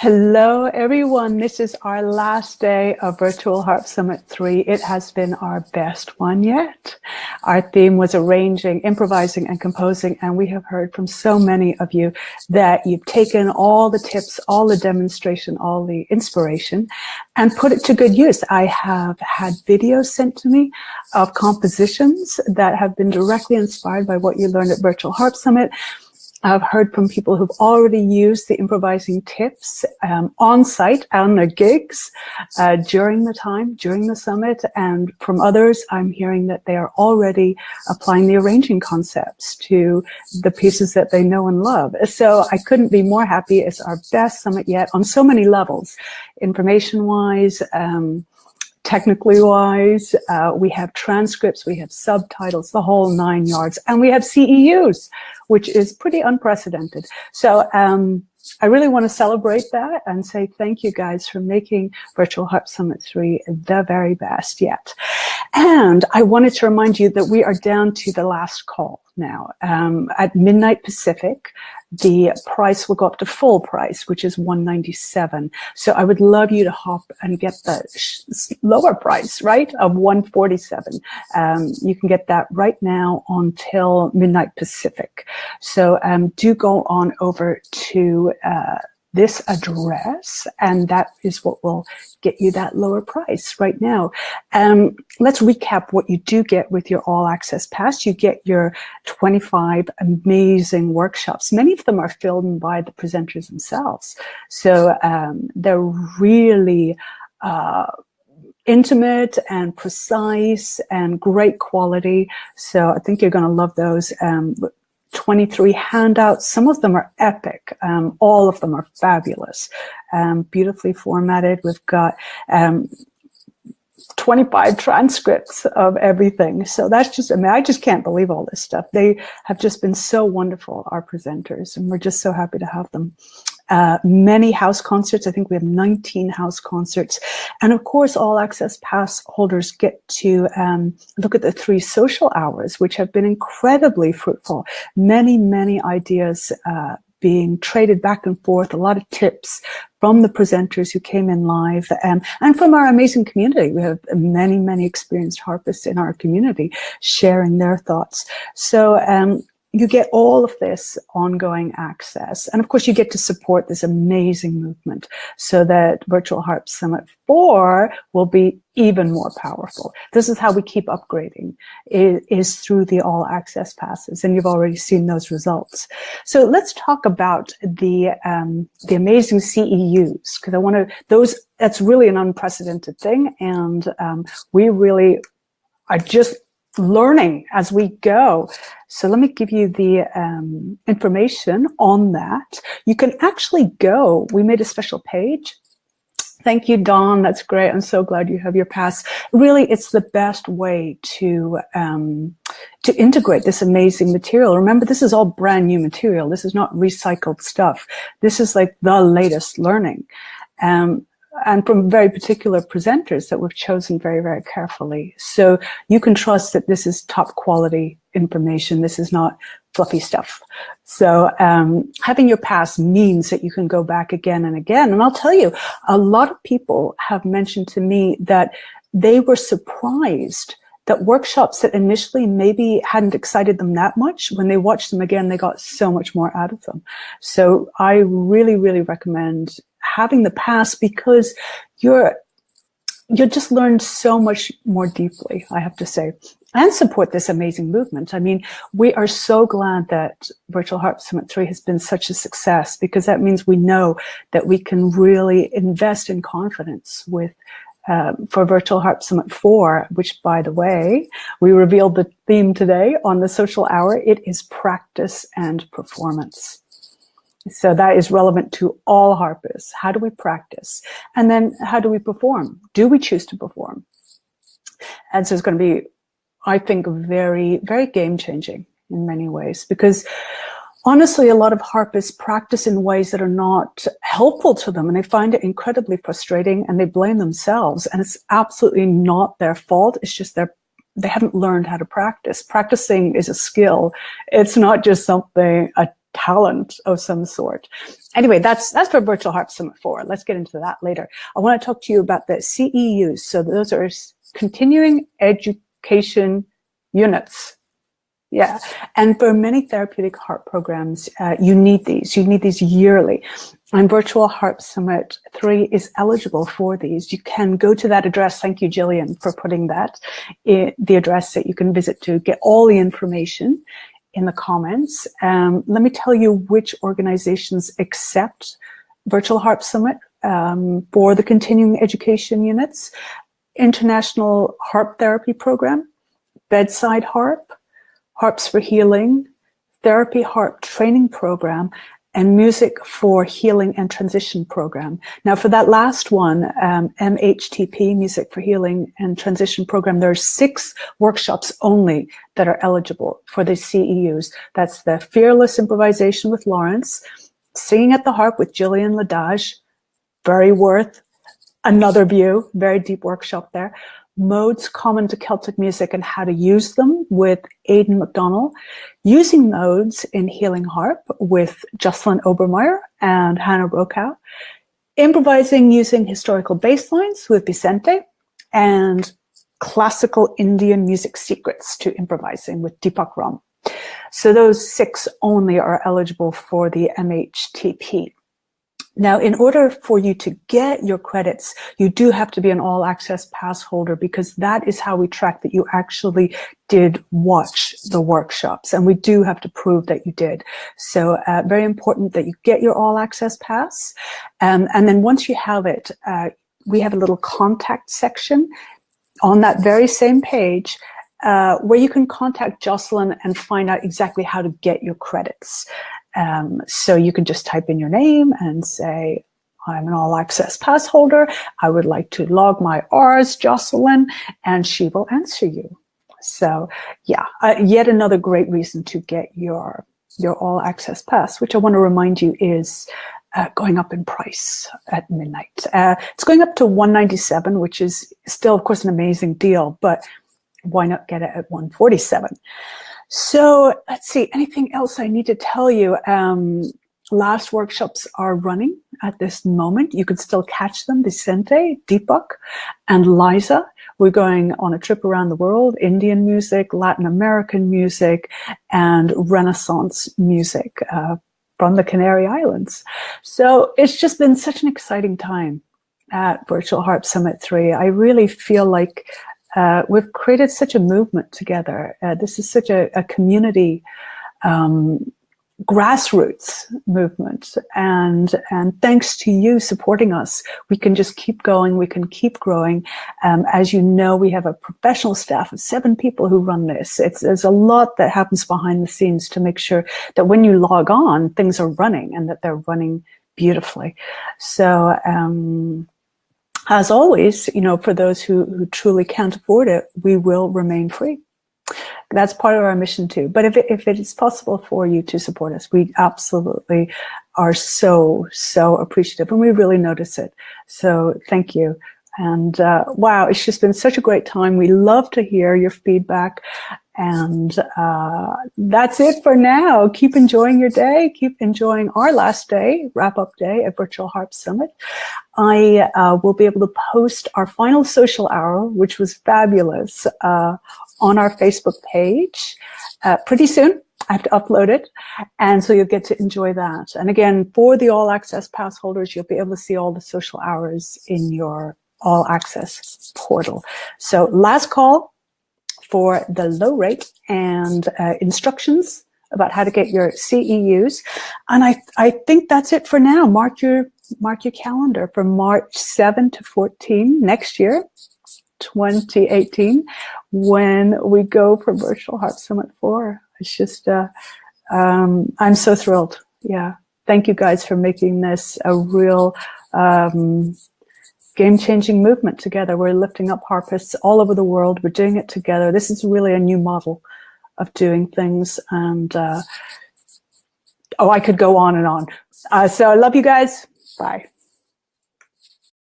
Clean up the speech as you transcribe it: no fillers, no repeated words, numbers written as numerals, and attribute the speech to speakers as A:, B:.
A: Hello, everyone. This is our last day of Virtual Harp Summit 3. It has been our best one yet. Our theme was arranging, improvising, and composing, and we have heard from so many of you that you've taken all the tips, all the demonstration, all the inspiration, and put it to good use. I have had videos sent to me of compositions that have been directly inspired by what you learned at Virtual Harp Summit. I've heard from people who've already used the improvising tips on site, on their gigs, during the summit. And from others, I'm hearing that they are already applying the arranging concepts to the pieces that they know and love. So I couldn't be more happy. It's our best summit yet on so many levels, information-wise, technically wise. We have transcripts, we have subtitles, the whole 9 yards, and we have CEUs, which is pretty unprecedented. So I really want to celebrate that and say thank you guys for making Virtual Harp Summit 3 the very best yet. And I wanted to remind you that we are down to the last call now. At midnight Pacific, the price will go up to full price, which is $197. So I would love you to hop and get the lower price, right, of $147. You can get that right now until midnight Pacific. So do go on over to this address, and that is what will get you that lower price right now. Let's recap what you do get with your All Access Pass. You get your 25 amazing workshops. Many of them are filmed by the presenters themselves. So they're really intimate and precise and great quality. So I think you're going to love those. 23 handouts. Some of them are epic. All of them are fabulous. Beautifully formatted. We've got 25 transcripts of everything. So that's just, I mean, I just can't believe all this stuff. They have just been so wonderful, our presenters, and we're just so happy to have them. Many house concerts. I think we have 19 house concerts. And of course, All Access Pass holders get to look at the 3 social hours, which have been incredibly fruitful. Many, many ideas being traded back and forth, a lot of tips from the presenters who came in live, and from our amazing community. We have many, many experienced harpists in our community sharing their thoughts. So you get all of this ongoing access. And of course, you get to support this amazing movement so that Virtual Harp Summit 4 will be even more powerful. This is how we keep upgrading, is through the All Access Passes. And you've already seen those results. So let's talk about the amazing CEUs, because I want to, that's really an unprecedented thing. And we really are just learning as we go. So let me give you the information on that. You can actually go, we made a special page. Thank you, Dawn. That's great. I'm so glad you have your pass. Really, it's the best way to integrate this amazing material. Remember, this is all brand new material. This is not recycled stuff. This is like the latest learning. And from very particular presenters that we've chosen very, very carefully. So you can trust that this is top quality information. This is not fluffy stuff. So having your pass means that you can go back again and again. And I'll tell you, a lot of people have mentioned to me that they were surprised that workshops that initially maybe hadn't excited them that much, when they watched them again, they got so much more out of them. So I really, really recommend having the pass, because you'll just learn so much more deeply, I have to say, and support this amazing movement. I mean, we are so glad that Virtual Harp Summit 3 has been such a success, because that means we know that we can really invest in confidence with for Virtual Harp Summit 4, which, by the way, we revealed the theme today on the social hour. It is practice and performance. So that is relevant to all harpists. How do we practice? And then how do we perform? Do we choose to perform? And so it's going to be, I think, very, very game-changing in many ways, because honestly, a lot of harpists practice in ways that are not helpful to them, and they find it incredibly frustrating, and they blame themselves. And it's absolutely not their fault. It's just they haven't learned how to practice. Practicing is a skill. It's not just something, a talent of some sort. Anyway, that's for Virtual Harp Summit 4. Let's get into that later. I want to talk to you about the CEUs. So those are continuing education units. Yeah. And for many therapeutic harp programs, you need these. You need these yearly. And Virtual Harp Summit 3 is eligible for these. You can go to that address. Thank you, Jillian, for putting that in the address that you can visit to get all the information in the comments. Let me tell you which organizations accept Virtual Harp Summit for the continuing education units: International Harp Therapy Program, Bedside Harp, Harps for Healing, Therapy Harp Training Program, and Music for Healing and Transition Program. Now, for that last one, MHTP, Music for Healing and Transition Program, there are 6 workshops only that are eligible for the CEUs. That's the Fearless Improvisation with Lawrence, Singing at the Harp with Gillian Ladage, very worth another view, very deep workshop there. Modes Common to Celtic Music and How to Use Them with Aidan McDonnell, Using Modes in Healing Harp with Jocelyn Obermeyer and Hannah Rokow, Improvising Using Historical Basslines with Vicente, and Classical Indian Music Secrets to Improvising with Deepak Ram. So those 6 only are eligible for the MHTP. Now, in order for you to get your credits, you do have to be an all access pass holder, because that is how we track that you actually did watch the workshops. And we do have to prove that you did. So very important that you get your all access pass. And then once you have it, we have a little contact section on that very same page where you can contact Jocelyn and find out exactly how to get your credits. So you can just type in your name and say, I'm an all access pass holder. I would like to log my R's, Jocelyn, and she will answer you. So yeah, yet another great reason to get your all access pass, which I want to remind you is going up in price at midnight. It's going up to $197, which is still, of course, an amazing deal, but why not get it at $147? So let's see, anything else I need to tell you? Last workshops are running at this moment. You can still catch them. Vicente, Deepak, and Liza. We're going on a trip around the world: Indian music, Latin American music, and Renaissance music from the Canary Islands. So it's just been such an exciting time at Virtual Harp Summit 3. I really feel like we've created such a movement together. This is such a community grassroots movement, and thanks to you supporting us, we can just keep going. We can keep growing. As you know, we have a professional staff of 7 people who run this. There's a lot that happens behind the scenes to make sure that when you log on, things are running and that they're running beautifully. So as always, you know, for those who truly can't afford it, we will remain free. That's part of our mission too. But if it is possible for you to support us, we absolutely are so appreciative, and we really notice it. So thank you. And wow, it's just been such a great time. We love to hear your feedback. And that's it for now. Keep enjoying your day. Keep enjoying our last day, wrap-up day at Virtual Harp Summit. I will be able to post our final social hour, which was fabulous, on our Facebook page pretty soon. I have to upload it, and so you'll get to enjoy that. And again, for the all access pass holders, you'll be able to see all the social hours in your all access portal. So last call for the low rate and instructions about how to get your CEUs. And I think that's it for now. Mark your calendar for March 7 to 14 next year, 2018, when we go for Virtual Harp Summit 4. It's just, I'm so thrilled. Yeah. Thank you guys for making this a real game-changing movement together. We're lifting up harpists all over the world. We're doing it together. This is really a new model of doing things. And, I could go on and on. So I love you guys. Bye.